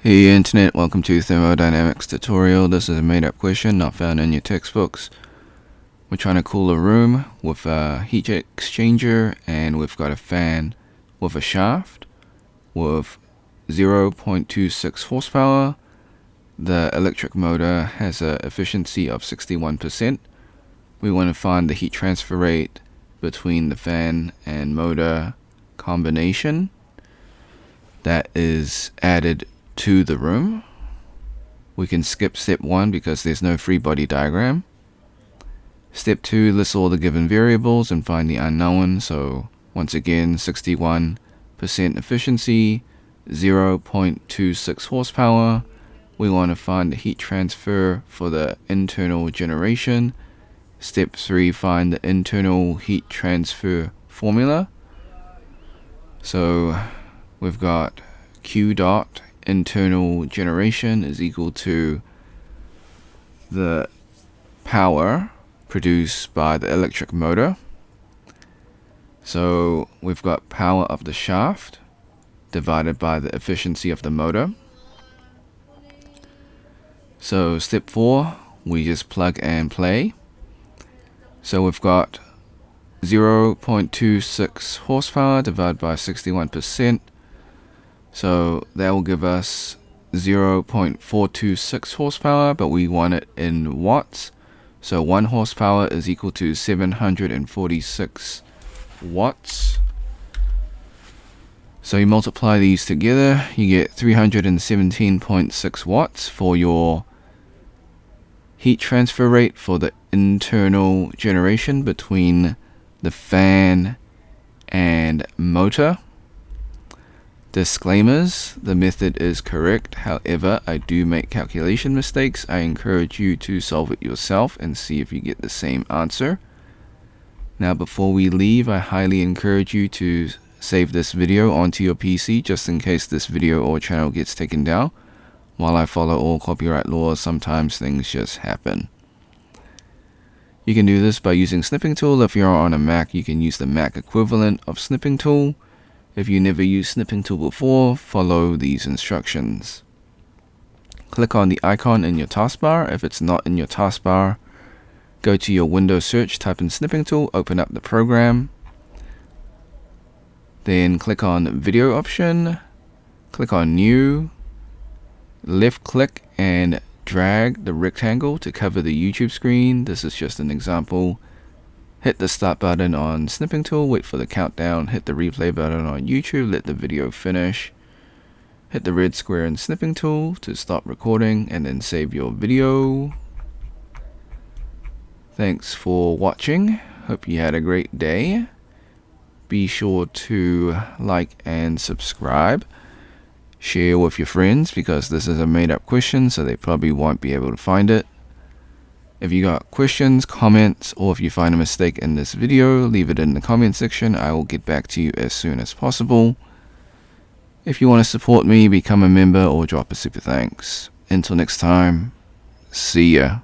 Hey Internet, welcome to Thermodynamics tutorial. This is a made up question not found in your textbooks. We're trying to cool a room with a heat exchanger, and we've got a fan with a shaft with 0.26 horsepower. The electric motor has an efficiency of 61%. We want to find the heat transfer rate between the fan and motor combination that is added to the room. We can skip step 1 because there's no free body diagram. Step 2, list all the given variables and find the unknown. So once again, 61% efficiency, 0.26 horsepower. We want to find the heat transfer for the internal generation. Step 3, find the internal heat transfer formula. So we've got Q dot internal generation is equal to the power produced by the electric motor. So we've got power of the shaft divided by the efficiency of the motor. So step 4, we just plug and play. So we've got 0.26 horsepower divided by 61%. So that will give us 0.426 horsepower, but we want it in watts. So 1 horsepower is equal to 746 watts. So you multiply these together, you get 317.6 watts for your heat transfer rate for the internal generation between the fan and motor. Disclaimers: the method is correct, however I do make calculation mistakes. I encourage you to solve it yourself and see if you get the same answer. Now before we leave, I highly encourage you to save this video onto your PC just in case this video or channel gets taken down. While I follow all copyright laws, sometimes things just happen. You can do this by using Snipping Tool. If you're on a Mac, you can use the Mac equivalent of Snipping Tool. If you never used Snipping Tool before, follow these instructions. Click on the icon in your taskbar. If it's not in your taskbar, go to your Windows search, type in Snipping Tool, open up the program. Then click on Video option, click on New, left click and drag the rectangle to cover the YouTube screen. This is just an example. Hit the start button on Snipping Tool, wait for the countdown, hit the replay button on YouTube, let the video finish. Hit the red square in Snipping Tool to stop recording and then save your video. Thanks for watching. Hope you had a great day. Be sure to like and subscribe. Share with your friends because this is a made up question, so they probably won't be able to find it. If you got questions, comments, or if you find a mistake in this video, leave it in the comment section. I will get back to you as soon as possible. If you want to support me, become a member or drop a super thanks. Until next time, see ya.